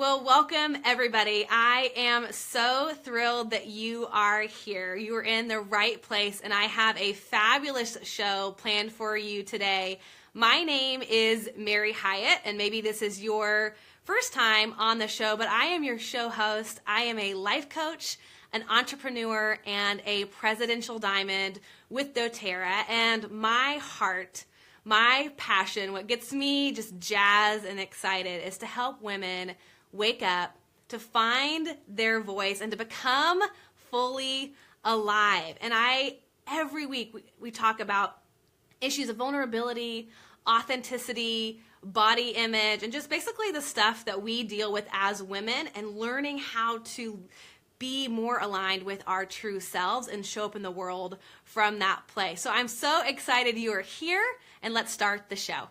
Well, welcome everybody. I am so thrilled that you are here. You are in the right place, and I have a fabulous show planned for you today. My name is Mary Hyatt, and maybe this is your first time on the show, but I am your show host. I am a life coach, an entrepreneur, and a presidential diamond with doTERRA, and my heart, my passion, what gets me just jazzed and excited is to help women wake up, to find their voice, and to become fully alive. And every week we talk about issues of vulnerability, authenticity, body image, and just basically the stuff that we deal with as women, and learning how to be more aligned with our true selves and show up in the world from that place. So I'm so excited you are here, and let's start the show.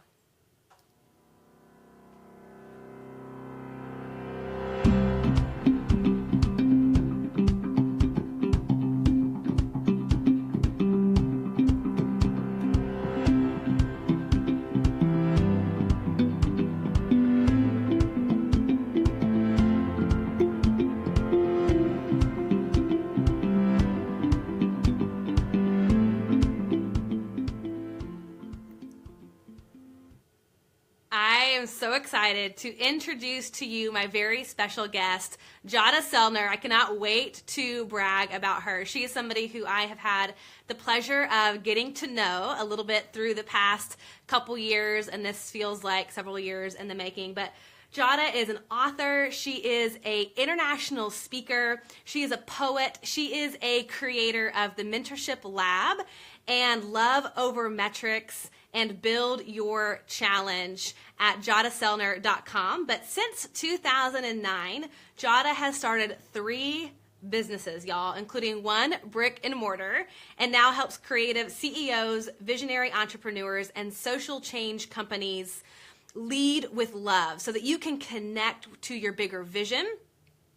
So excited to introduce to you my very special guest, Jadah Sellner. I cannot wait to brag about her. She is somebody who I have had the pleasure of getting to know a little bit through the past couple years, and this feels like several years in the making. But Jadah is an author. She is an international speaker. She is a poet. She is a creator of the Mentorship Lab and Love Over Metrics and Build Your Challenge at JadahSellner.com. But since 2009, Jadah has started 3 businesses, y'all, including 1 brick and mortar, and now helps creative CEOs, visionary entrepreneurs, and social change companies lead with love so that you can connect to your bigger vision,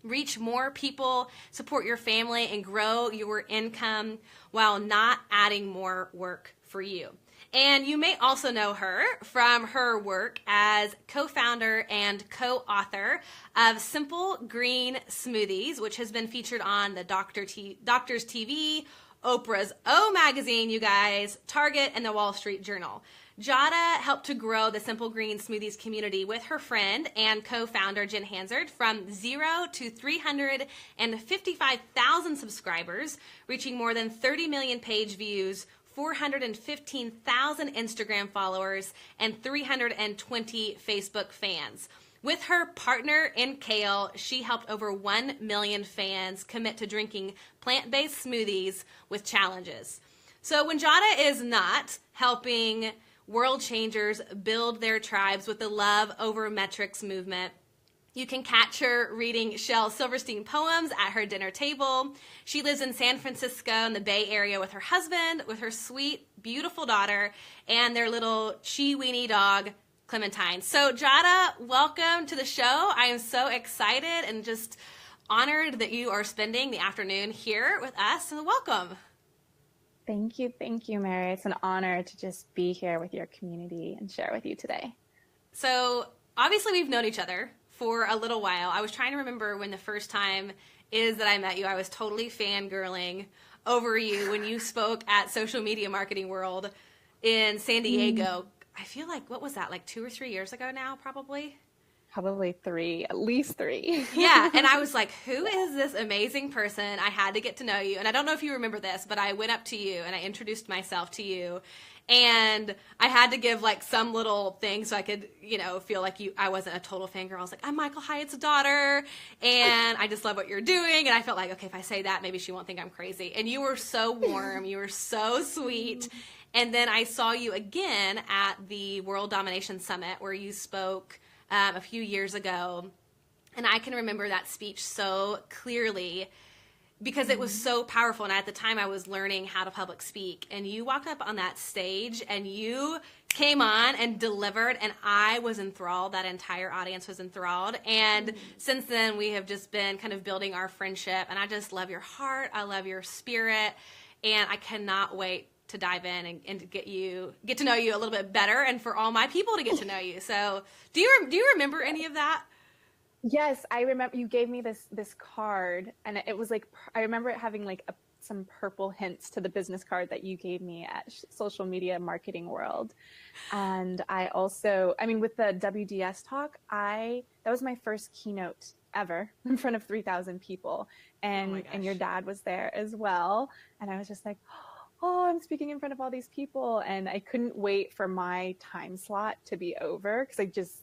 reach more people, support your family, and grow your income while not adding more work for you. And you may also know her from her work as co-founder and co-author of Simple Green Smoothies, which has been featured on the Doctors TV, Oprah's O Magazine, you guys, Target, and the Wall Street Journal. Jadah helped to grow the Simple Green Smoothies community with her friend and co-founder Jen Hansard from 0 to 355,000 subscribers, reaching more than 30 million page views, 415,000 Instagram followers, and 320 Facebook fans. With her partner in Kale, she helped over 1 million fans commit to drinking plant-based smoothies with challenges. So when Jadah is not helping world changers build their tribes with the Love Over Metrics movement, you can catch her reading Shel Silverstein poems at her dinner table. She lives in San Francisco in the Bay Area with her husband, with her sweet, beautiful daughter, and their little chi-weenie dog, Clementine. So Jadah, welcome to the show. I am so excited and just honored that you are spending the afternoon here with us, and welcome. Thank you, Mary. It's an honor to just be here with your community and share with you today. So obviously we've known each other for a little while. I was trying to remember when the first time is that I met you. I was totally fangirling over you when you spoke at Social Media Marketing World in San Diego. I feel like, what was that, like 2 or 3 years ago now, probably? Probably 3, at least 3. Yeah, and I was like, who is this amazing person? I had to get to know you. And I don't know if you remember this, but I went up to you and I introduced myself to you. And I had to give like some little thing so I could, feel like I wasn't a total fangirl. I was like, I'm Michael Hyatt's daughter, and I just love what you're doing. And I felt like, okay, if I say that, maybe she won't think I'm crazy. And you were so warm. You were so sweet. And then I saw you again at the World Domination Summit where you spoke a few years ago. And I can remember that speech so clearly because it was so powerful. And at the time I was learning how to public speak, and you walked up on that stage and you came on and delivered, and I was enthralled. That entire audience was enthralled. And since then we have just been kind of building our friendship, and I just love your heart. I love your spirit, and I cannot wait to dive in and to get to know you a little bit better, and for all my people to get to know you. So do you remember any of that? Yes, I remember you gave me this card, and it was like I remember it having like some purple hints to the business card that you gave me at Social Media Marketing World. And I also, I mean, with the WDS talk, I that was my first keynote ever in front of 3,000 people, Oh my and your gosh. dad was there as well, and I was just like, oh, I'm speaking in front of all these people, and I couldn't wait for my time slot to be over because I just,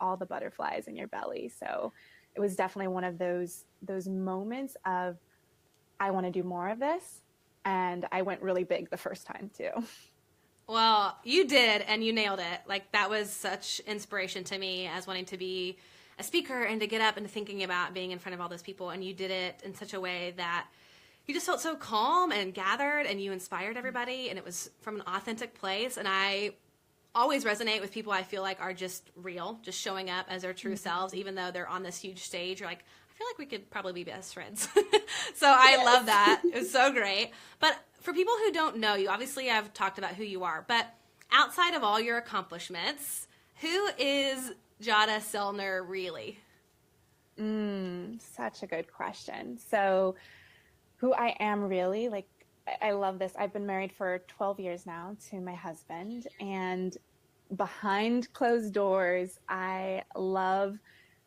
all the butterflies in your belly. So it was definitely one of those moments of I want to do more of this, and I went really big the first time too. Well, you did, and you nailed it. Like, that was such inspiration to me as wanting to be a speaker and to get up and thinking about being in front of all those people. And you did it in such a way that you just felt so calm and gathered, and you inspired everybody. And it was from an authentic place. And I always resonate with people I feel like are just real, just showing up as their true selves, even though they're on this huge stage. You're like, I feel like we could probably be best friends. So I Yes. love that. It was so great. But for people who don't know you, obviously I've talked about who you are, but outside of all your accomplishments, who is Jadah Sellner really? Such a good question. So, who I am really, like, I love this. I've been married for 12 years now to my husband, and behind closed doors, I love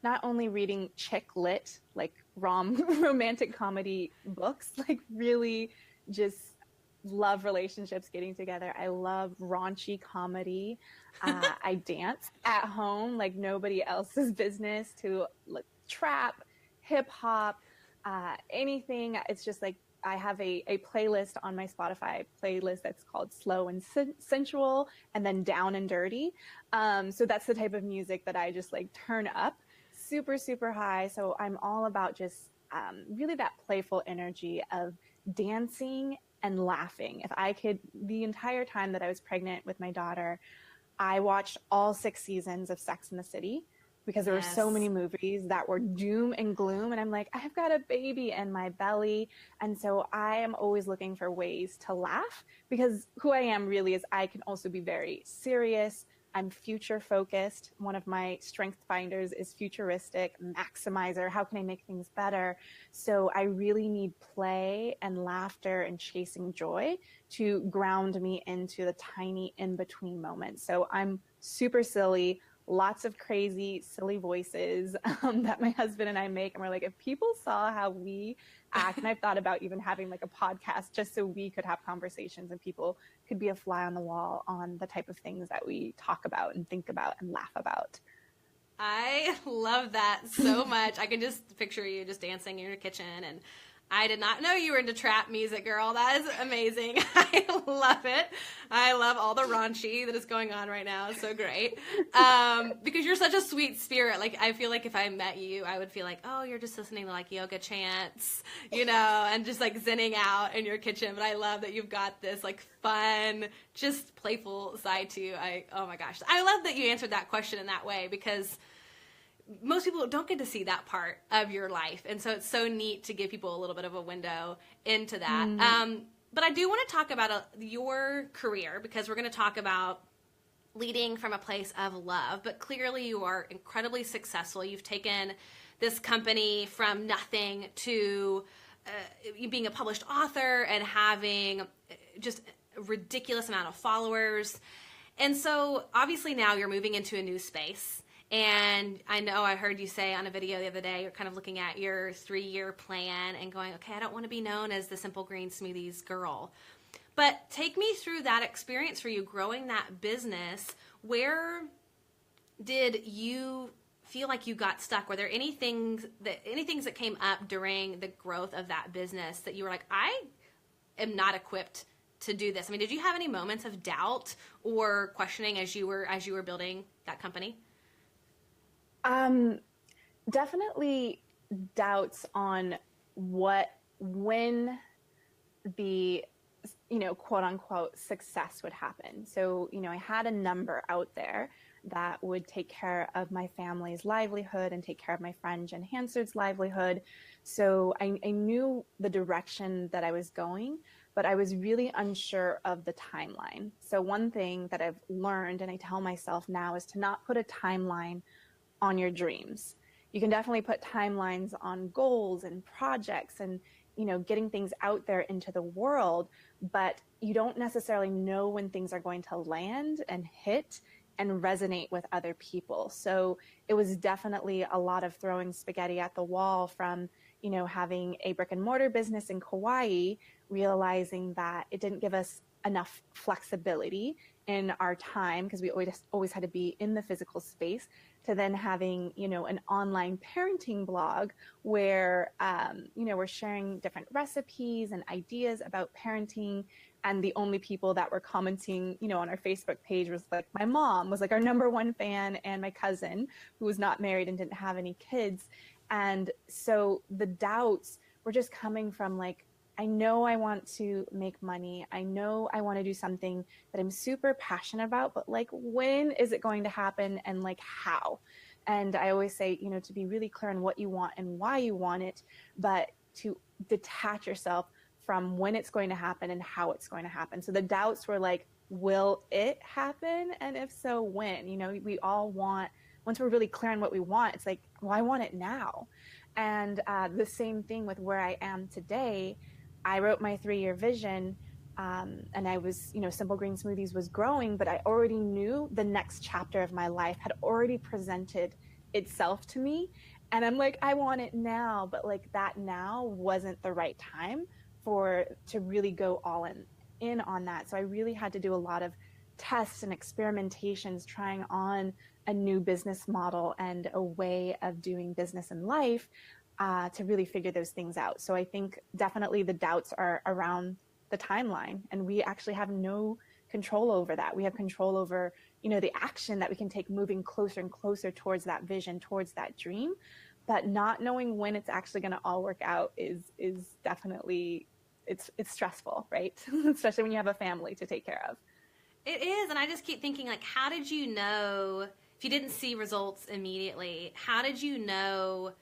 not only reading chick lit, like romantic comedy books, like really just love relationships getting together. I love raunchy comedy. I dance at home like nobody else's business to like trap, hip hop, anything. It's just like I have a playlist on my Spotify playlist that's called Slow and Sensual, and then Down and Dirty. So that's the type of music that I just like turn up super, super high. So I'm all about just really that playful energy of dancing and laughing. If I could, the entire time that I was pregnant with my daughter, I watched all 6 seasons of Sex in the City because there were so many Yes. movies that were doom and gloom. And I'm like, I've got a baby in my belly. And so I am always looking for ways to laugh because who I am really is I can also be very serious. I'm future focused. One of my strength finders is futuristic, maximizer. How can I make things better? So I really need play and laughter and chasing joy to ground me into the tiny in between moments. So I'm super silly, lots of crazy, silly voices that my husband and I make. And we're like, if people saw how we act, and I've thought about even having like a podcast just so we could have conversations and people could be a fly on the wall on the type of things that we talk about and think about and laugh about. I love that so much. I can just picture you just dancing in your kitchen, and I did not know you were into trap music, girl. That is amazing. I love it. I love all the raunchy that is going on right now. It's so great. Because you're such a sweet spirit. Like, I feel like if I met you, I would feel like, oh, you're just listening to like yoga chants, and just like zenning out in your kitchen. But I love that you've got this like fun, just playful side to you. Oh my gosh. I love that you answered that question in that way because most people don't get to see that part of your life. And so it's so neat to give people a little bit of a window into that. But I do want to talk about your career because we're going to talk about leading from a place of love. But clearly you are incredibly successful. You've taken this company from nothing to you being a published author and having just a ridiculous amount of followers. And so obviously now you're moving into a new space. And I know I heard you say on a video the other day, you're kind of looking at your 3-year plan and going, okay, I don't want to be known as the Simple Green Smoothies girl. But take me through that experience for you growing that business. Where did you feel like you got stuck? Were there any things that came up during the growth of that business that you were like, I am not equipped to do this? I mean, did you have any moments of doubt or questioning as you were building that company? Definitely doubts on when the, quote unquote success would happen. So, I had a number out there that would take care of my family's livelihood and take care of my friend Jen Hansard's livelihood. So I knew the direction that I was going, but I was really unsure of the timeline. So one thing that I've learned, and I tell myself now, is to not put a timeline on your dreams. you can definitely put timelines on goals and projects and, getting things out there into the world, but you don't necessarily know when things are going to land and hit and resonate with other people. So it was definitely a lot of throwing spaghetti at the wall from, having a brick and mortar business in Kauai, realizing that it didn't give us enough flexibility in our time because we always had to be in the physical space, to then having, an online parenting blog where, we're sharing different recipes and ideas about parenting. And the only people that were commenting, on our Facebook page was like my mom was like our number one fan, and my cousin, who was not married and didn't have any kids. And so the doubts were just coming from like, I know I want to make money. I know I want to do something that I'm super passionate about, but like, when is it going to happen, and like how? And I always say, to be really clear on what you want and why you want it, but to detach yourself from when it's going to happen and how it's going to happen. So the doubts were like, will it happen? And if so, when? We all want, once we're really clear on what we want, it's like, well, I want it now. And the same thing with where I am today. I wrote my 3-year vision, and I was, Simple Green Smoothies was growing, but I already knew the next chapter of my life had already presented itself to me. And I'm like, I want it now, but like that now wasn't the right time to really go all in on that. So I really had to do a lot of tests and experimentations, trying on a new business model and a way of doing business in life, to really figure those things out. So I think definitely the doubts are around the timeline, and we actually have no control over that. We have control over, the action that we can take moving closer and closer towards that vision, towards that dream. But not knowing when it's actually going to all work out is definitely, it's stressful, right? Especially when you have a family to take care of. It is. And I just keep thinking, like, how did you know, if you didn't see results immediately, how did you know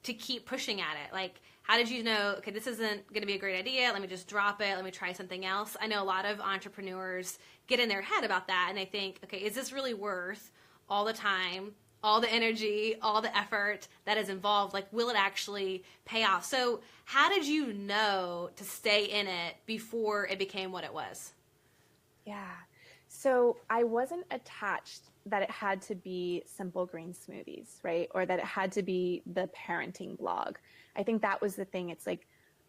to keep pushing at it? Like, how did you know, okay, this isn't going to be a great idea, let me just drop it, let me try something else? I know a lot of entrepreneurs get in their head about that, and they think, okay, is this really worth all the time, all the energy, all the effort that is involved? Like, will it actually pay off? So how did you know to stay in it before it became what it was? Yeah. So I wasn't attached that it had to be Simple Green Smoothies, right? Or that it had to be the parenting blog. I think that was the thing. It's like,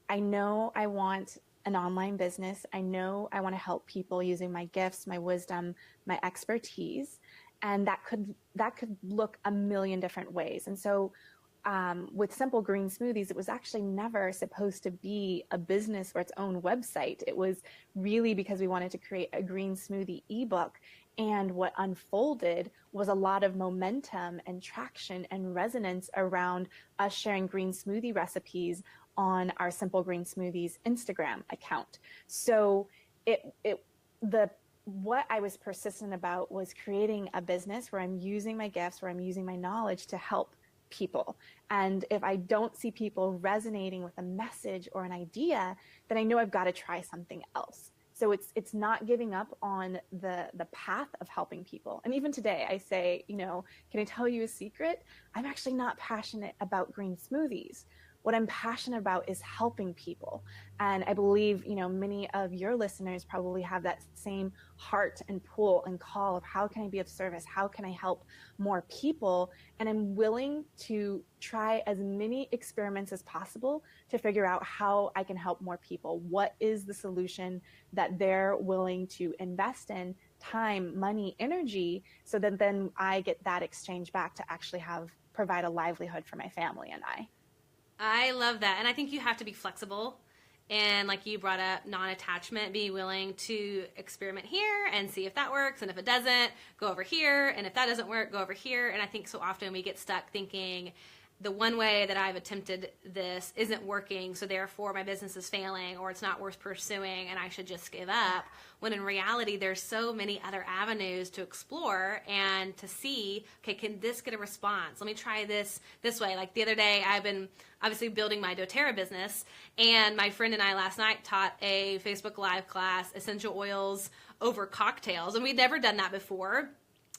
I know I want an online business. I know I want to help people using my gifts, my wisdom, my expertise. And that could look a million different ways. And so with Simple Green Smoothies, it was actually never supposed to be a business or its own website. It was really because we wanted to create a green smoothie ebook. And what unfolded was a lot of momentum and traction and resonance around us sharing green smoothie recipes on our Simple Green Smoothies Instagram account. So what I was persistent about was creating a business where I'm using my gifts, where I'm using my knowledge to help people. And if I don't see people resonating with a message or an idea, then I know I've got to try something else. So it's not giving up on the path of helping people. And even today I say, can I tell you a secret? I'm actually not passionate about green smoothies. What I'm passionate about is helping people. And I believe, many of your listeners probably have that same heart and pull and call of how can I be of service? How can I help more people? And I'm willing to try as many experiments as possible to figure out how I can help more people. What is the solution that they're willing to invest in? Time, money, energy, so that then I get that exchange back to actually provide a livelihood for my family and I. I love that. And I think you have to be flexible. And like you brought up, non-attachment, be willing to experiment here and see if that works. And if it doesn't, go over here. And if that doesn't work, go over here. And I think so often we get stuck thinking the one way that I've attempted this isn't working, so therefore my business is failing, or it's not worth pursuing and I should just give up. When in reality, there's so many other avenues to explore and to see, okay, can this get a response? Let me try this way. Like the other day, I've been obviously building my doTERRA business, and my friend and I last night taught a Facebook Live class, essential oils over cocktails, and we'd never done that before.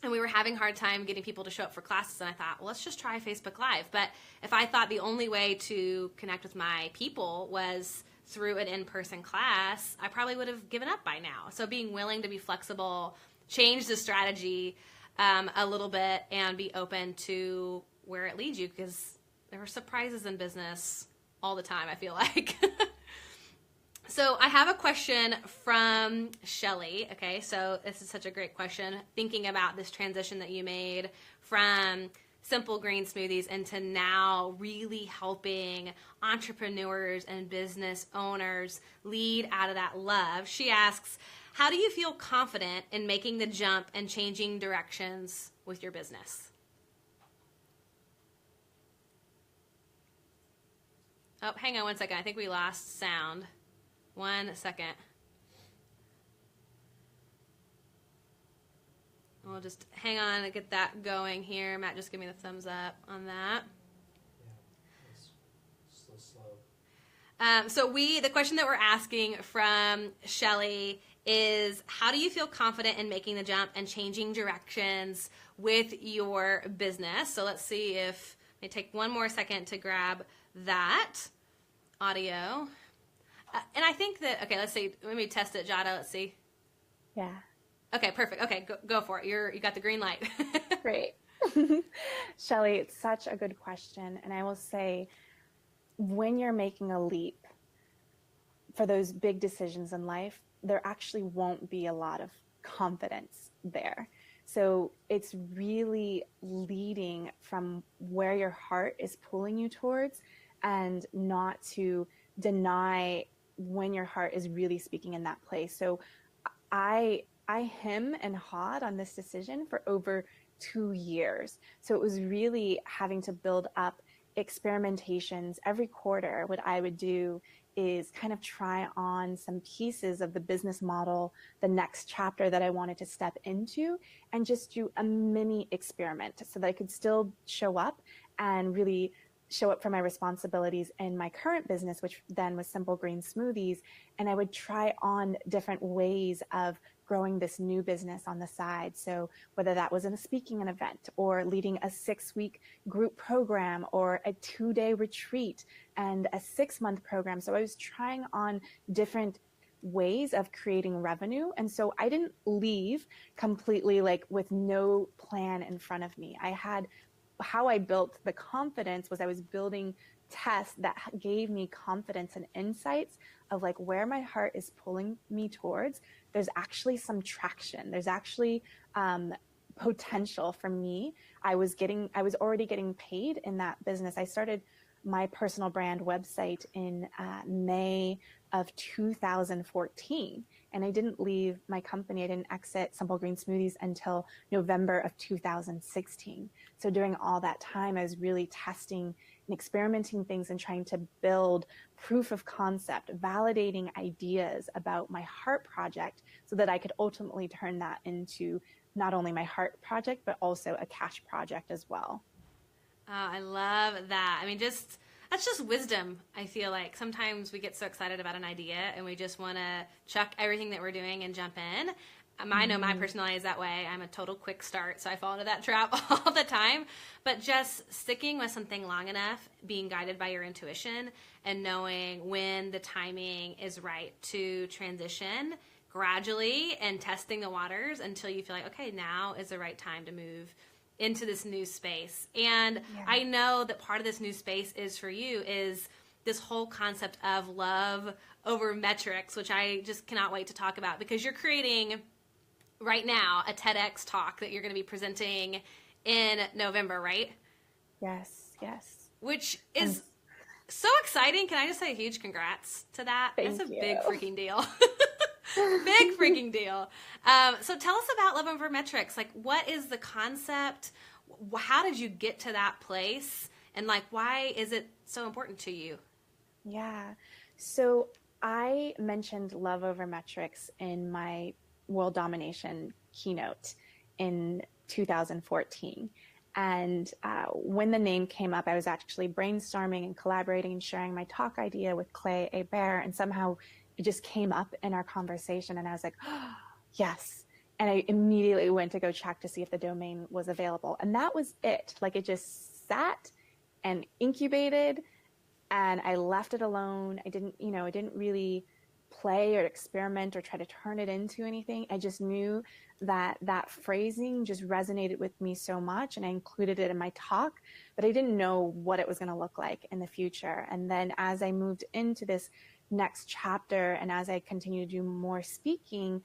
and we were having a hard time getting people to show up for classes. And I thought, well, let's just try Facebook Live. But if I thought the only way to connect with my people was through an in-person class, I probably would have given up by now. So being willing to be flexible, change the strategy a little bit, and be open to where it leads you, because there are surprises in business all the time, I feel like. So I have a question from Shelly. Okay, so this is such a great question. Thinking about this transition that you made from Simple Green Smoothies into now really helping entrepreneurs and business owners lead out of that love. She asks, how do you feel confident in making the jump and changing directions with your business? Oh, hang on one second. I think we lost sound. 1 second. We'll just hang on and get that going here. Matt, just give me the thumbs up on that. Yeah, it's so slow. So the question that we're asking from Shelly is, how do you feel confident in making the jump and changing directions with your business? So let's see if, let me take one more second to grab that audio. And I think that, okay, let's see. Let me test it, Jadah. Let's see. Yeah. Okay, perfect. Okay, go for it. You got the green light. Great. Shelly, it's such a good question. And I will say, when you're making a leap for those big decisions in life, there actually won't be a lot of confidence there. So it's really leading from where your heart is pulling you towards, and not to deny when your heart is really speaking in that place. So I hem and hawed on this decision for over 2 years. So it was really having to build up experimentations every quarter. What I would do is kind of try on some pieces of the business model, the next chapter that I wanted to step into, and just do a mini experiment so that I could still show up and really show up for my responsibilities in my current business, which then was Simple Green Smoothies. And I would try on different ways of growing this new business on the side. So whether that was in a speaking event, or leading a 6-week group program, or a 2-day retreat, and a 6-month program. So I was trying on different ways of creating revenue. And so I didn't leave completely like with no plan in front of me. How I built the confidence was I was building tests that gave me confidence and insights of like where my heart is pulling me towards. There's actually some traction. There's actually potential for me. I was already getting paid in that business. I started my personal brand website in May of 2014. And I didn't leave my company. I didn't exit Simple Green Smoothies until November of 2016. So during all that time, I was really testing and experimenting things and trying to build proof of concept, validating ideas about my heart project so that I could ultimately turn that into not only my heart project, but also a cash project as well. Oh, I love that. I mean, that's just wisdom. I feel like sometimes we get so excited about an idea and we just want to chuck everything that we're doing and jump in. I know my personality is that way. I'm a total quick start, so I fall into that trap all the time. But just sticking with something long enough, being guided by your intuition, and knowing when the timing is right to transition gradually, and testing the waters until you feel like, okay, now is the right time to move into this new space. And yeah. I know that part of this new space is for you is this whole concept of love over metrics, which I just cannot wait to talk about, because you're creating right now a TEDx talk that you're going to be presenting in November, right? Yes. Which is so exciting. Can I just say a huge congrats to that? Thank That's a you. big freaking deal. Big freaking deal. So tell us about love over metrics. Like, what is the concept? How did you get to that place? And like, why is it so important to you? Yeah. So I mentioned love over metrics in my world domination keynote in 2014. And when the name came up, I was actually brainstorming and collaborating and sharing my talk idea with Clay Hebert, and somehow it just came up in our conversation, and I was like, oh, yes. And I immediately went to go check to see if the domain was available. And that was it. Like, it just sat and incubated, and I left it alone. I didn't really play or experiment or try to turn it into anything. I just knew that that phrasing just resonated with me so much, and I included it in my talk, but I didn't know what it was going to look like in the future. And then as I moved into this next chapter, and as I continue to do more speaking,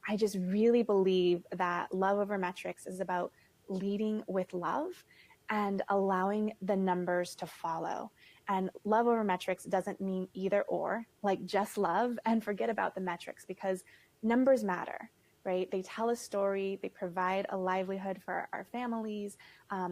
I just really believe that love over metrics is about leading with love and allowing the numbers to follow. And love over metrics doesn't mean either or, like just love and forget about the metrics, because numbers matter, right? They tell a story, they provide a livelihood for our families,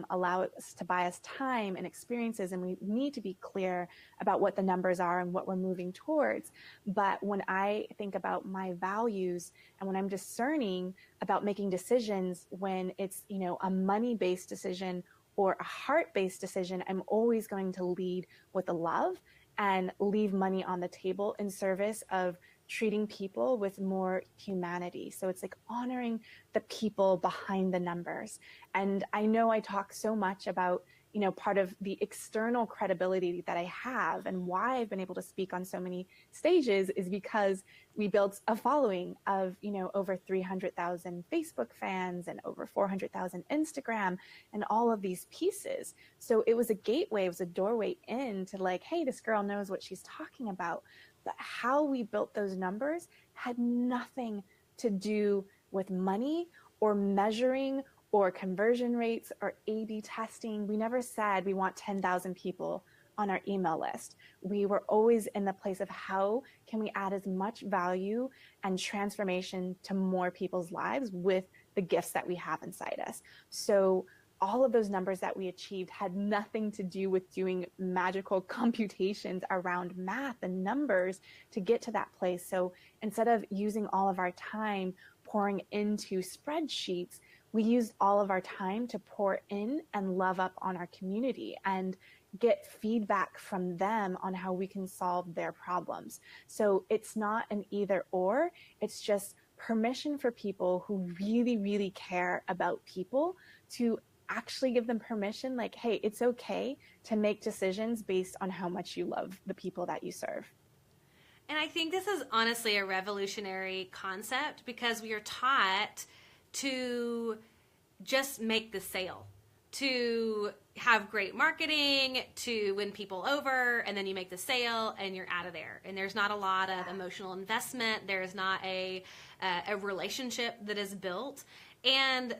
allow us to buy us time and experiences, and we need to be clear about what the numbers are and what we're moving towards. But when I think about my values and when I'm discerning about making decisions, when it's, a money-based decision or a heart-based decision, I'm always going to lead with the love and leave money on the table in service of treating people with more humanity. So it's like honoring the people behind the numbers. And I know I talk so much about, part of the external credibility that I have and why I've been able to speak on so many stages is because we built a following of, over 300,000 Facebook fans and over 400,000 Instagram and all of these pieces. So it was a gateway, it was a doorway in to like, hey, this girl knows what she's talking about. But how we built those numbers had nothing to do with money or measuring or conversion rates or A/B testing. We never said we want 10,000 people on our email list. We were always in the place of how can we add as much value and transformation to more people's lives with the gifts that we have inside us. So all of those numbers that we achieved had nothing to do with doing magical computations around math and numbers to get to that place. So instead of using all of our time pouring into spreadsheets, we used all of our time to pour in and love up on our community and get feedback from them on how we can solve their problems. So it's not an either or, it's just permission for people who really, really care about people to actually give them permission, like, hey, it's okay to make decisions based on how much you love the people that you serve. And I think this is honestly a revolutionary concept because we are taught to just make the sale, to have great marketing, to win people over, and then you make the sale and you're out of there. And there's not a lot of emotional investment. There's not a relationship that is built. And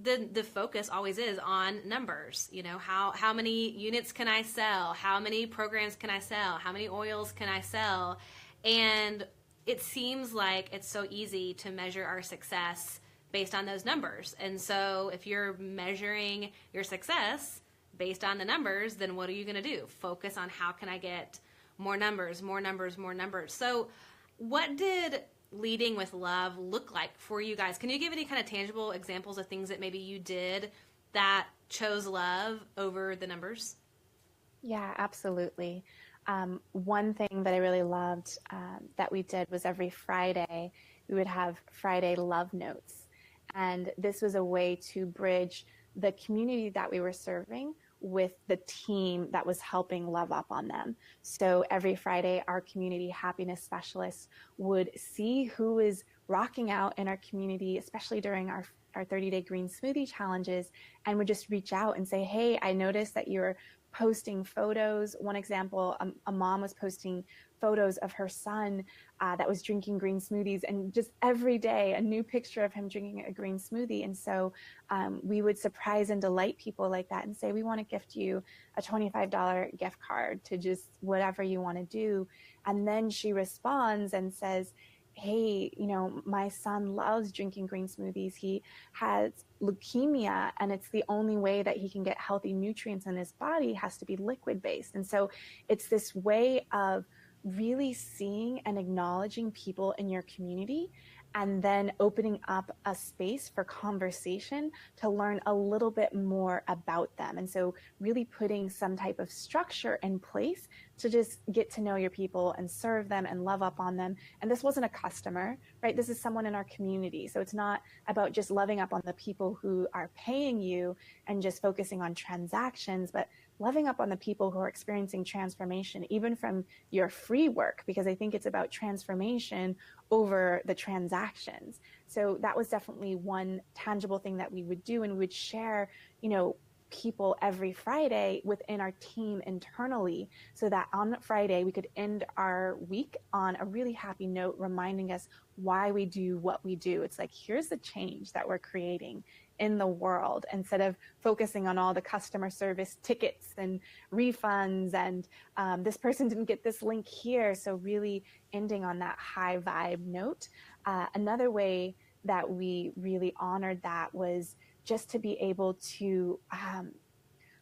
the focus always is on numbers. How many units can I sell? How many programs can I sell? How many oils can I sell? And it seems like it's so easy to measure our success based on those numbers. And so if you're measuring your success based on the numbers, then what are you going to do? Focus on how can I get more numbers, more numbers, more numbers. So what did leading with love look like for you guys? Can you give any kind of tangible examples of things that maybe you did that chose love over the numbers? Yeah, absolutely. One thing that I really loved that we did was every Friday, we would have Friday love notes. And this was a way to bridge the community that we were serving with the team that was helping love up on them. So every Friday, our community happiness specialists would see who is rocking out in our community, especially during our 30-day green smoothie challenges, and would just reach out and say, hey, I noticed that you're posting photos. One example, a mom was posting photos of her son that was drinking green smoothies, and just every day a new picture of him drinking a green smoothie. And so we would surprise and delight people like that and say, we want to gift you a $25 gift card to just whatever you want to do. And then she responds and says, hey, my son loves drinking green smoothies. He has leukemia, and it's the only way that he can get healthy nutrients in his body has to be liquid based. And so it's this way of really seeing and acknowledging people in your community and then opening up a space for conversation to learn a little bit more about them. And so really putting some type of structure in place to just get to know your people and serve them and love up on them. And this wasn't a customer, right? This is someone in our community. So it's not about just loving up on the people who are paying you and just focusing on transactions, but loving up on the people who are experiencing transformation, even from your free work, because I think it's about transformation over the transactions. So that was definitely one tangible thing that we would do, and we would share, people every Friday within our team internally, so that on Friday we could end our week on a really happy note, reminding us why we do what we do. It's like, here's the change that we're creating in the world, instead of focusing on all the customer service tickets and refunds and this person didn't get this link here. So really ending on that high vibe note. Another way that we really honored that was just to be able to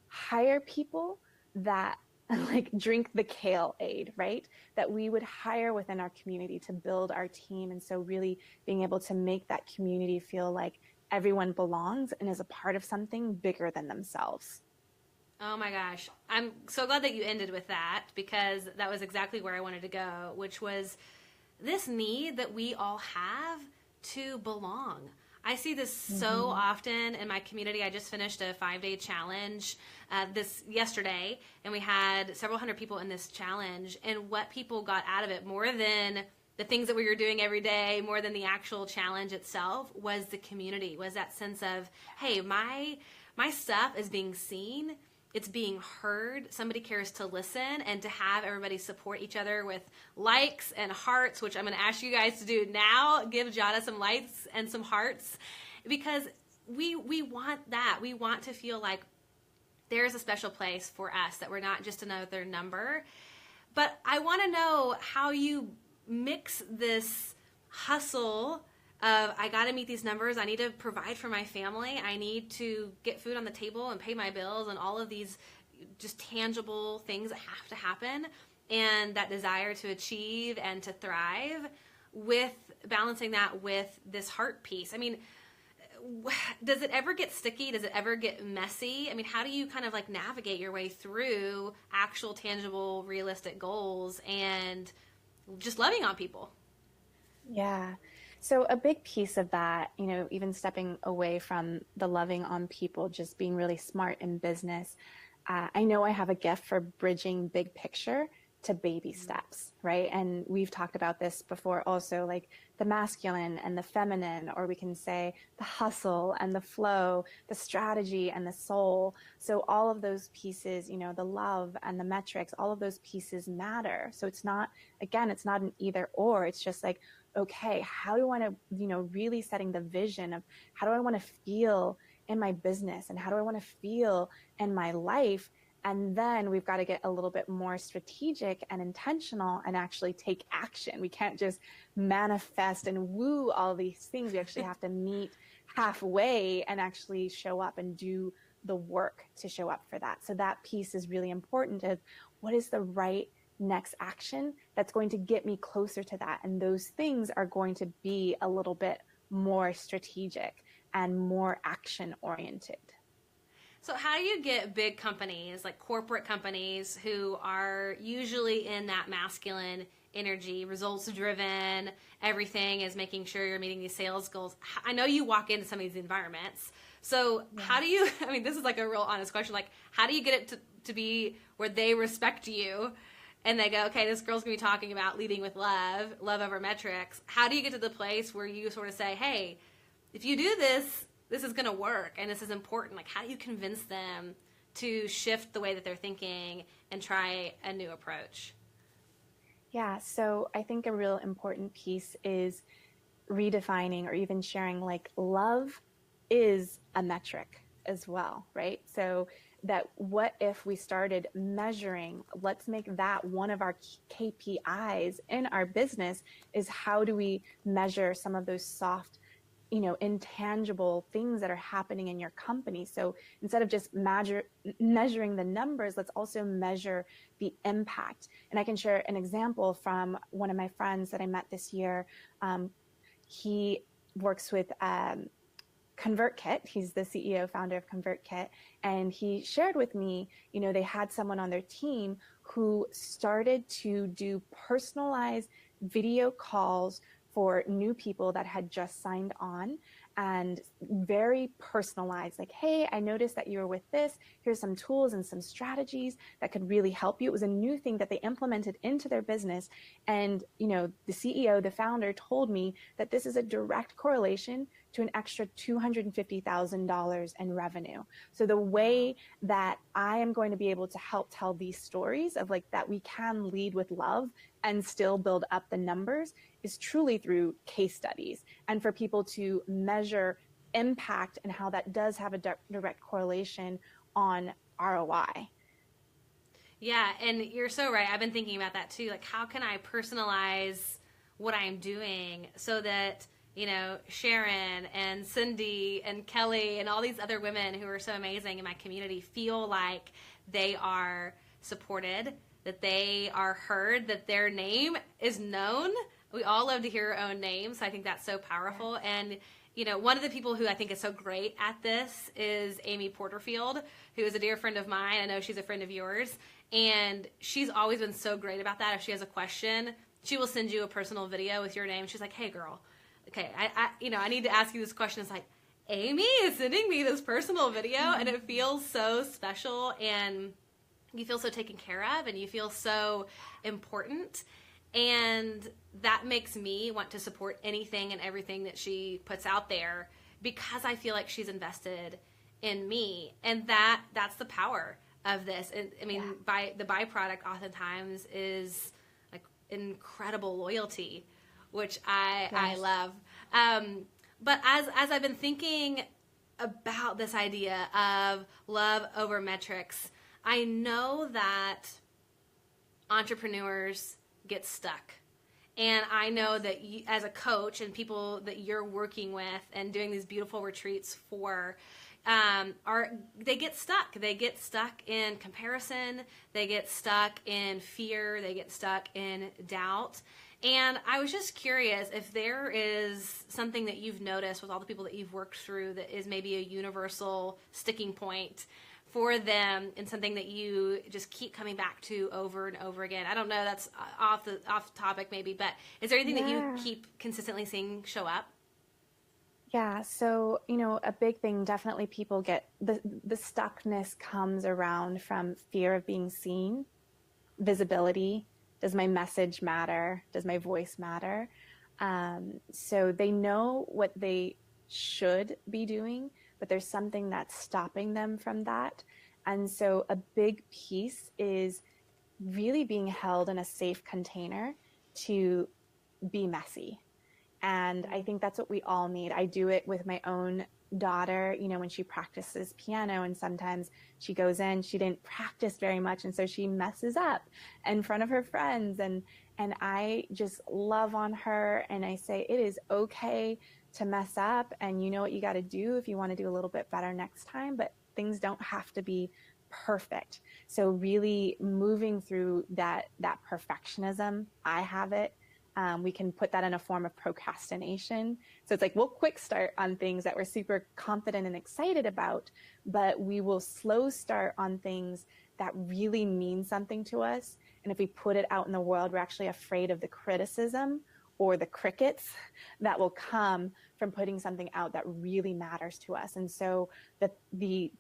hire people that like drink the kale aid, right? That we would hire within our community to build our team. And so really being able to make that community feel like everyone belongs and is a part of something bigger than themselves. Oh my gosh. I'm so glad that you ended with that, because that was exactly where I wanted to go, which was this need that we all have to belong. I see this so often in my community. I just finished a 5-day challenge this yesterday, and we had several hundred people in this challenge. And what people got out of it, more than the things that we were doing every day, more than the actual challenge itself, was the community, was that sense of, hey, my stuff is being seen. It's being heard. Somebody cares to listen, and to have everybody support each other with likes and hearts, which I'm going to ask you guys to do now. Give Jadah some likes and some hearts, because we want that. We want to feel like there's a special place for us, that we're not just another number. But I want to know how you mix this hustle of, I got to meet these numbers, I need to provide for my family, I need to get food on the table and pay my bills, and all of these just tangible things that have to happen, and that desire to achieve and to thrive, with balancing that with this heart piece. I mean, does it ever get sticky? Does it ever get messy? I mean, how do you kind of like navigate your way through actual, tangible, realistic goals and just loving on people? Yeah. So a big piece of that, even stepping away from the loving on people, just being really smart in business. I know I have a gift for bridging big picture to baby steps, right? And we've talked about this before also, like the masculine and the feminine, or we can say the hustle and the flow, the strategy and the soul. So all of those pieces, the love and the metrics, all of those pieces matter. So it's not an either or. It's just like, okay, how do I want to, really setting the vision of how do I want to feel in my business, and how do I want to feel in my life? And then we've got to get a little bit more strategic and intentional and actually take action. We can't just manifest and woo all these things. We actually have to meet halfway and actually show up and do the work to show up for that. So that piece is really important, of what is the right next action that's going to get me closer to that. And those things are going to be a little bit more strategic and more action oriented. So how do you get big companies, like corporate companies, who are usually in that masculine energy, results driven, everything is making sure you're meeting these sales goals? I know you walk into some of these environments. So how do you, this is like a real honest question, like how do you get it to be where they respect you and they go, okay, this girl's going to be talking about leading with love over metrics. How do you get to the place where you sort of say, hey, if you do this, this is going to work and this is important? Like, how do you convince them to shift the way that they're thinking and try a new approach? Yeah, so I think a real important piece is redefining or even sharing, like, love is a metric as well, right? So that what if we started measuring, let's make that one of our KPIs in our business, is how do we measure some of those soft, intangible things that are happening in your company. So instead of just measuring the numbers, let's also measure the impact. And I can share an example from one of my friends that I met this year. He works with ConvertKit. He's the CEO, founder of ConvertKit. And he shared with me, they had someone on their team who started to do personalized video calls for new people that had just signed on, and very personalized, like, hey, I noticed that you were with this. Here's some tools and some strategies that could really help you. It was a new thing that they implemented into their business. And, the CEO, the founder, told me that this is a direct correlation to an extra $250,000 in revenue. So the way that I am going to be able to help tell these stories of like that we can lead with love and still build up the numbers is truly through case studies, and for people to measure impact and how that does have a direct correlation on ROI. Yeah, and you're so right. I've been thinking about that too. Like, how can I personalize what I'm doing so that, Sharon and Cindy and Kelly and all these other women who are so amazing in my community feel like they are supported, that they are heard, that their name is known. We all love to hear our own names. So I think that's so powerful. And, one of the people who I think is so great at this is Amy Porterfield, who is a dear friend of mine. I know she's a friend of yours. And she's always been so great about that. If she has a question, she will send you a personal video with your name. She's like, hey, girl, okay, I need to ask you this question. It's like, Amy is sending me this personal video, and it feels so special, and you feel so taken care of, and you feel so important. And that makes me want to support anything and everything that she puts out there, because I feel like she's invested in me. And that's the power of this. And I mean, by the byproduct oftentimes is like incredible loyalty, which I love. But as I've been thinking about this idea of love over metrics, I know that entrepreneurs get stuck. And I know that you, as a coach, and people that you're working with and doing these beautiful retreats for, they get stuck. They get stuck in comparison. They get stuck in fear. They get stuck in doubt. And I was just curious if there is something that you've noticed with all the people that you've worked through that is maybe a universal sticking point for them, and something that you just keep coming back to over and over again. I don't know, that's off topic maybe, but is there anything that you keep consistently seeing show up? Yeah, so, a big thing, definitely people get, the stuckness comes around from fear of being seen, visibility. Does my message matter? Does my voice matter? So they know what they should be doing, but there's something that's stopping them from that. And so a big piece is really being held in a safe container to be messy. And I think that's what we all need. I do it with my own daughter, when she practices piano, and sometimes she goes in, she didn't practice very much, and so she messes up in front of her friends, and I just love on her, and I say it is okay to mess up, and you know what you got to do if you want to do a little bit better next time, but things don't have to be perfect. So really moving through that perfectionism, I have it. We can put that in a form of procrastination. So it's like, we'll quick start on things that we're super confident and excited about, but we will slow start on things that really mean something to us. And if we put it out in the world, we're actually afraid of the criticism or the crickets that will come from putting something out that really matters to us. And so the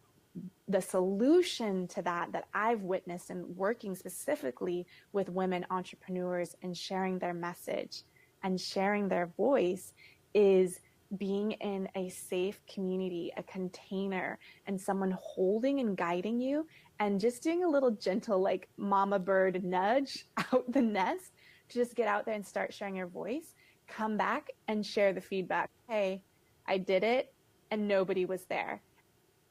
solution to that I've witnessed in working specifically with women entrepreneurs and sharing their message and sharing their voice is being in a safe community, a container, and someone holding and guiding you, and just doing a little gentle, like mama bird nudge out the nest to just get out there and start sharing your voice, come back and share the feedback. Hey, I did it and nobody was there.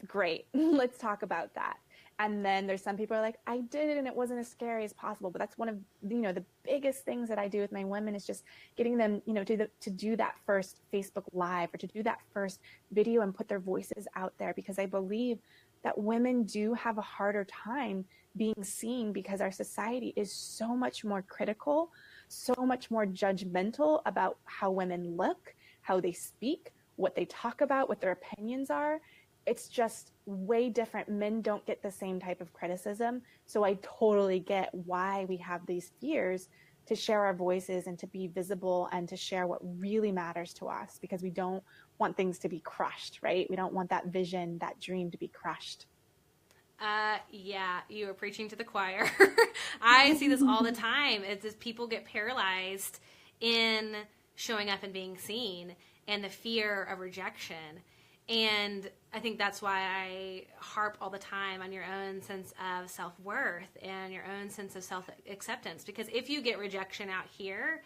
Great. Let's talk about that. And then there's some people who are like, I did it and it wasn't as scary as possible. But that's one of, the biggest things that I do with my women is just getting them, to do that first Facebook Live, or to do that first video and put their voices out there, because I believe that women do have a harder time being seen, because our society is so much more critical, so much more judgmental about how women look, how they speak, what they talk about, what their opinions are. it's just way different. Men don't get the same type of criticism. So I totally get why we have these fears to share our voices and to be visible and to share what really matters to us, because we don't want things to be crushed, right? We don't want that vision, that dream to be crushed. Yeah, you are preaching to the choir. I see this all the time. It's just people get paralyzed in showing up and being seen, and the fear of rejection. And I think that's why I harp all the time on your own sense of self-worth and your own sense of self-acceptance. Because if you get rejection out here,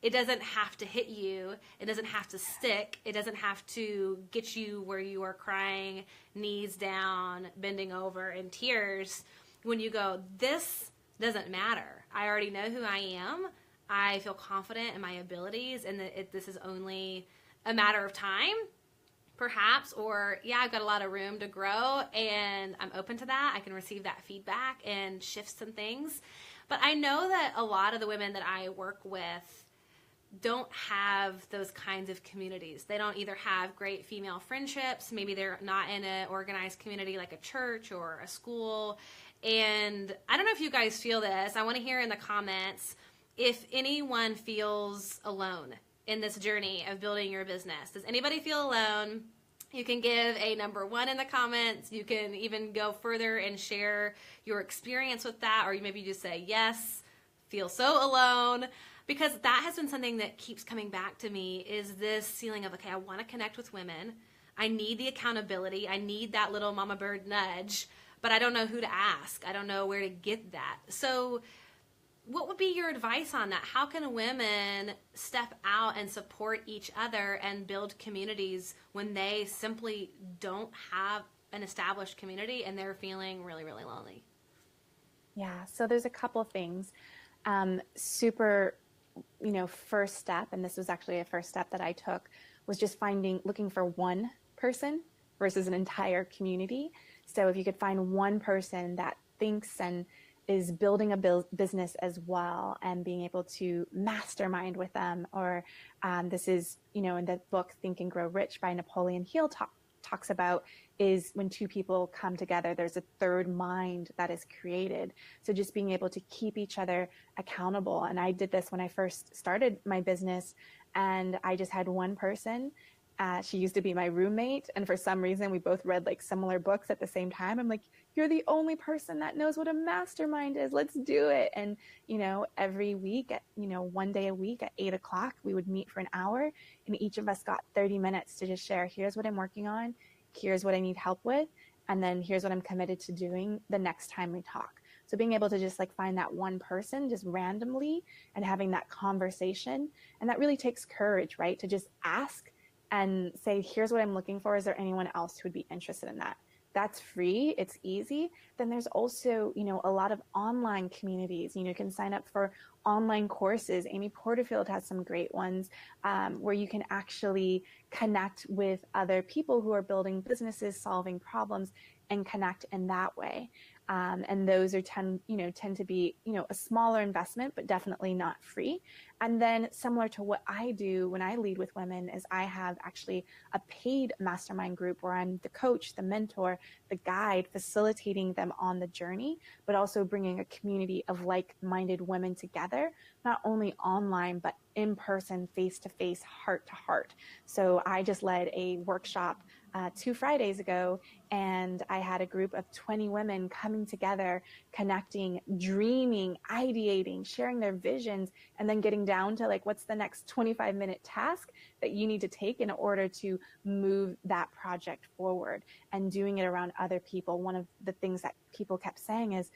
it doesn't have to hit you. It doesn't have to stick. It doesn't have to get you where you are crying, knees down, bending over in tears. When you go, this doesn't matter. I already know who I am. I feel confident in my abilities, and that this is only a matter of time, perhaps, or yeah, I've got a lot of room to grow, and I'm open to that. I can receive that feedback and shift some things. But I know that a lot of the women that I work with don't have those kinds of communities. They don't either have great female friendships. Maybe they're not in an organized community like a church or a school. And I don't know if you guys feel this. I want to hear in the comments if anyone feels alone in this journey of building your business. Does anybody feel alone? You can give a number 1 in the comments. You can even go further and share your experience with that, or maybe just say, yes, feel so alone. Because that has been something that keeps coming back to me, is this feeling of, okay, I want to connect with women. I need the accountability. I need that little mama bird nudge, but I don't know who to ask. I don't know where to get that. So what would be your advice on that? How can women step out and support each other and build communities when they simply don't have an established community and they're feeling really, really lonely? Yeah, so there's a couple things. Super, first step, and this was actually a first step that I took, was just looking for one person versus an entire community. So if you could find one person that thinks and is building a business as well, and being able to mastermind with them, or this is, in the book Think and Grow Rich by Napoleon Hill talks about, is when two people come together, there's a third mind that is created. So just being able to keep each other accountable. And I did this when I first started my business, and I just had one person. She used to be my roommate, and for some reason we both read like similar books at the same time. I'm like, you're the only person that knows what a mastermind is. Let's do it. And, every week at, one day a week at 8:00, we would meet for an hour, and each of us got 30 minutes to just share, here's what I'm working on, here's what I need help with, and then here's what I'm committed to doing the next time we talk. So being able to just like find that one person just randomly and having that conversation, and that really takes courage, right? To just ask and say, here's what I'm looking for. Is there anyone else who would be interested in that? That's free. It's easy. Then there's also, a lot of online communities. You can sign up for online courses. Amy Porterfield has some great ones where you can actually connect with other people who are building businesses, solving problems, and connect in that way. And those tend to be, a smaller investment, but definitely not free. And then similar to what I do when I lead with women is I have actually a paid mastermind group where I'm the coach, the mentor, the guide, facilitating them on the journey, but also bringing a community of like-minded women together, not only online, but in person, face-to-face, heart-to-heart. So I just led a workshop 2 Fridays ago, and I had a group of 20 women coming together, connecting, dreaming, ideating, sharing their visions, and then getting down to what's the next 25-minute task that you need to take in order to move that project forward, and doing it around other people. One of the things that people kept saying is,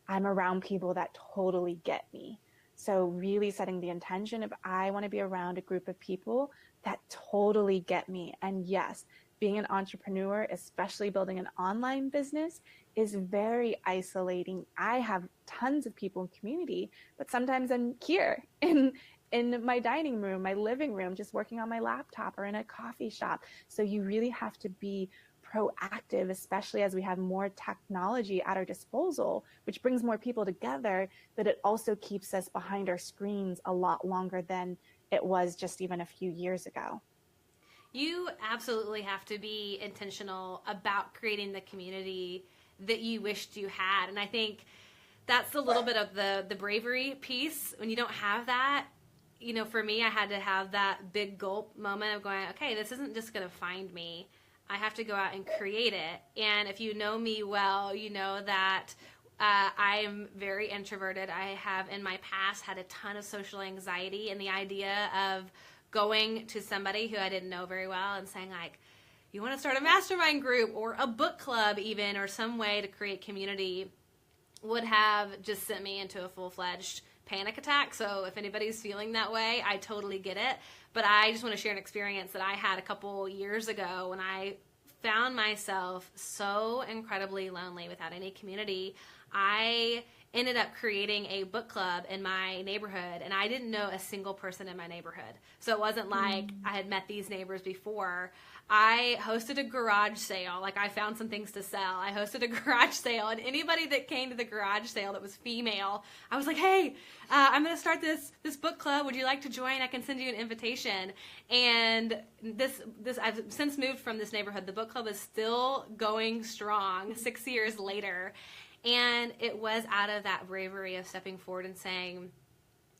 I'm around people that totally get me. So really setting the intention of, I want to be around a group of people that totally get me. And yes, being an entrepreneur, especially building an online business, is very isolating. I have tons of people in community, but sometimes I'm here in my dining room, my living room, just working on my laptop, or in a coffee shop. So you really have to be proactive, especially as we have more technology at our disposal, which brings more people together, but it also keeps us behind our screens a lot longer than it was just even a few years ago. You absolutely have to be intentional about creating the community that you wished you had. And I think that's a little bit of the bravery piece. When you don't have that, you know, for me, I had to have that big gulp moment of going, okay, this isn't just going to find me. I have to go out and create it. And if you know me well, you know that I am very introverted. I have in my past had a ton of social anxiety, and the idea of going to somebody who I didn't know very well and saying, like, you want to start a mastermind group or a book club even, or some way to create community, would have just sent me into a full-fledged panic attack. So if anybody's feeling that way, I totally get it. But I just want to share an experience that I had a couple years ago when I found myself so incredibly lonely without any community. I ended up creating a book club in my neighborhood, and I didn't know a single person in my neighborhood. So it wasn't like I had met these neighbors before. I hosted a garage sale. Like, I found some things to sell. I hosted a garage sale, and anybody that came to the garage sale that was female, I was like, hey, I'm going to start this book club. Would you like to join? I can send you an invitation. And this I've since moved from this neighborhood. The book club is still going strong 6 years later. And it was out of that bravery of stepping forward and saying,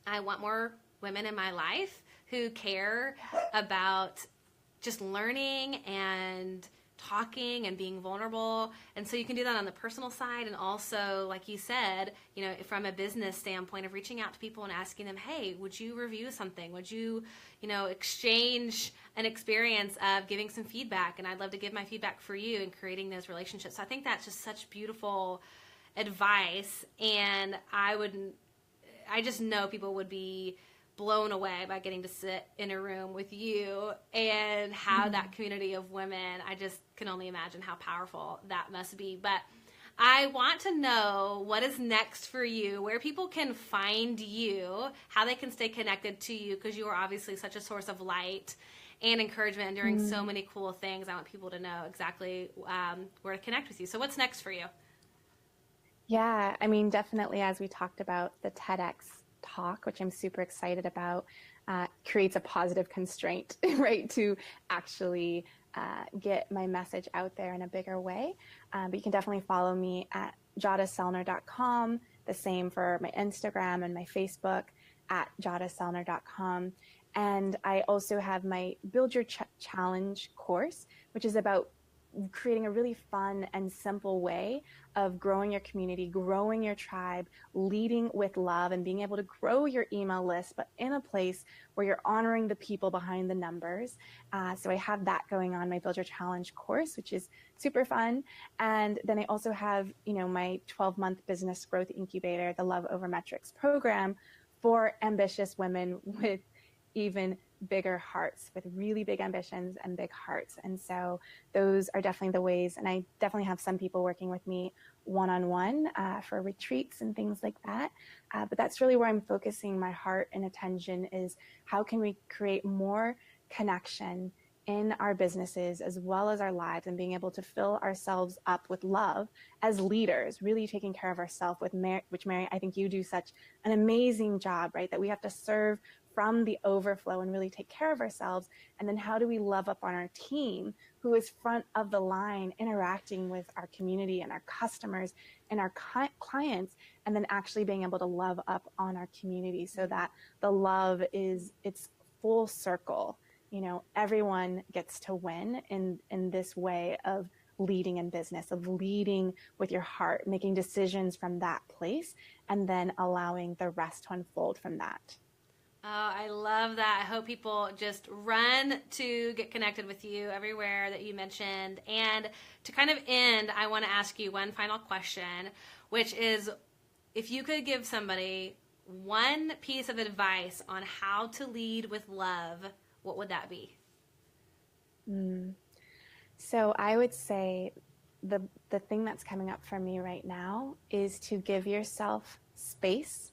I want more women in my life who care about just learning and talking and being vulnerable. And so you can do that on the personal side, and also, like you said, you know, from a business standpoint of reaching out to people and asking them, hey, would you review something? Would you, you know, exchange an experience of giving some feedback? And I'd love to give my feedback for you, and creating those relationships. So I think that's just such beautiful advice, and I just know people would be blown away by getting to sit in a room with you and have that community of women. I just can only imagine how powerful that must be. But I want to know what is next for you, where people can find you, how they can stay connected to you, because you are obviously such a source of light and encouragement and doing so many cool things. I want people to know exactly where to connect with you. So what's next for you? Yeah, I mean, definitely, as we talked about, the TEDx talk, which I'm super excited about, creates a positive constraint, right, to actually get my message out there in a bigger way. But you can definitely follow me at jadahtsellner.com, the same for my Instagram and my Facebook, at jadahtsellner.com. And I also have my Build Your Challenge course, which is about creating a really fun and simple way of growing your community, growing your tribe, leading with love, and being able to grow your email list, but in a place where you're honoring the people behind the numbers. So I have that going on, my Build Your Challenge course, which is super fun. And then I also have, you know, my 12-month business growth incubator, the Love Over Metrics program, for ambitious women with even bigger hearts, with really big ambitions and big hearts. And so those are definitely the ways. And I definitely have some people working with me one-on-one for retreats and things like that. But that's really where I'm focusing my heart and attention, is how can we create more connection in our businesses as well as our lives, and being able to fill ourselves up with love as leaders, really taking care of ourselves, with which, Mary, I think you do such an amazing job, right? That we have to serve from the overflow and really take care of ourselves. And then how do we love up on our team, who is front of the line, interacting with our community and our customers and our clients, and then actually being able to love up on our community, so that the love it's full circle. You know, everyone gets to win in this way of leading in business, of leading with your heart, making decisions from that place, and then allowing the rest to unfold from that. Oh, I love that. I hope people just run to get connected with you everywhere that you mentioned. And to kind of end, I want to ask you one final question, which is, if you could give somebody one piece of advice on how to lead with love, what would that be? So I would say the thing that's coming up for me right now is to give yourself space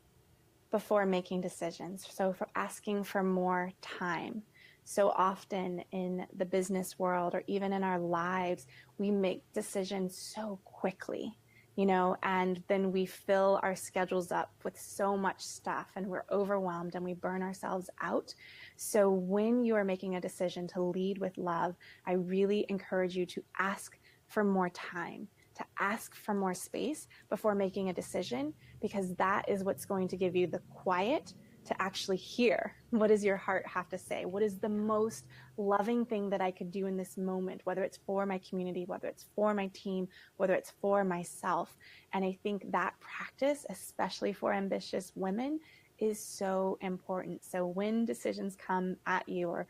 before making decisions. So for asking for more time. So often in the business world, or even in our lives, we make decisions so quickly. and then we fill our schedules up with so much stuff and we're overwhelmed and we burn ourselves out. So when you are making a decision to lead with love, I really encourage you to ask for more time, to ask for more space before making a decision, because that is what's going to give you the quiet to actually hear, what does your heart have to say? What is the most loving thing that I could do in this moment, whether it's for my community, whether it's for my team, whether it's for myself. And I think that practice, especially for ambitious women, is so important. So when decisions come at you, or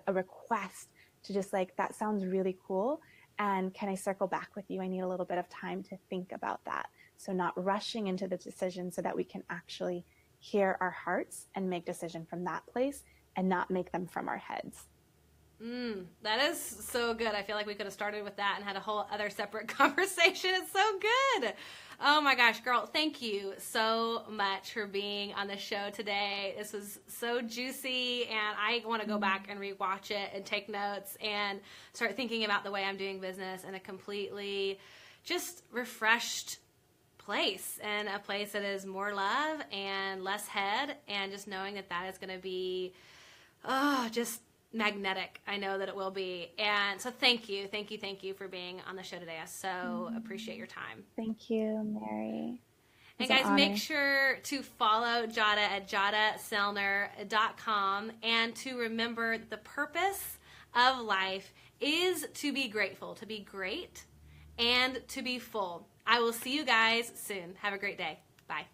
a request to just like, that sounds really cool, and can I circle back with you? I need a little bit of time to think about that. So not rushing into the decision, so that we can actually hear our hearts and make decision from that place and not make them from our heads. That is so good. I feel like we could have started with that and had a whole other separate conversation. It's so good. Oh my gosh, girl, thank you so much for being on the show today. This was so juicy, and I want to go back and rewatch it and take notes and start thinking about the way I'm doing business in a completely just refreshed place, and a place that is more love and less head, and just knowing that that is going to be just magnetic. I know that it will be. And so thank you for being on the show today. I so appreciate your time. Thank you, Mary. And guys, make sure to follow Jadah at jadahtsellner.com, and to remember the purpose of life is to be grateful, to be great, and to be full. I will see you guys soon. Have a great day. Bye.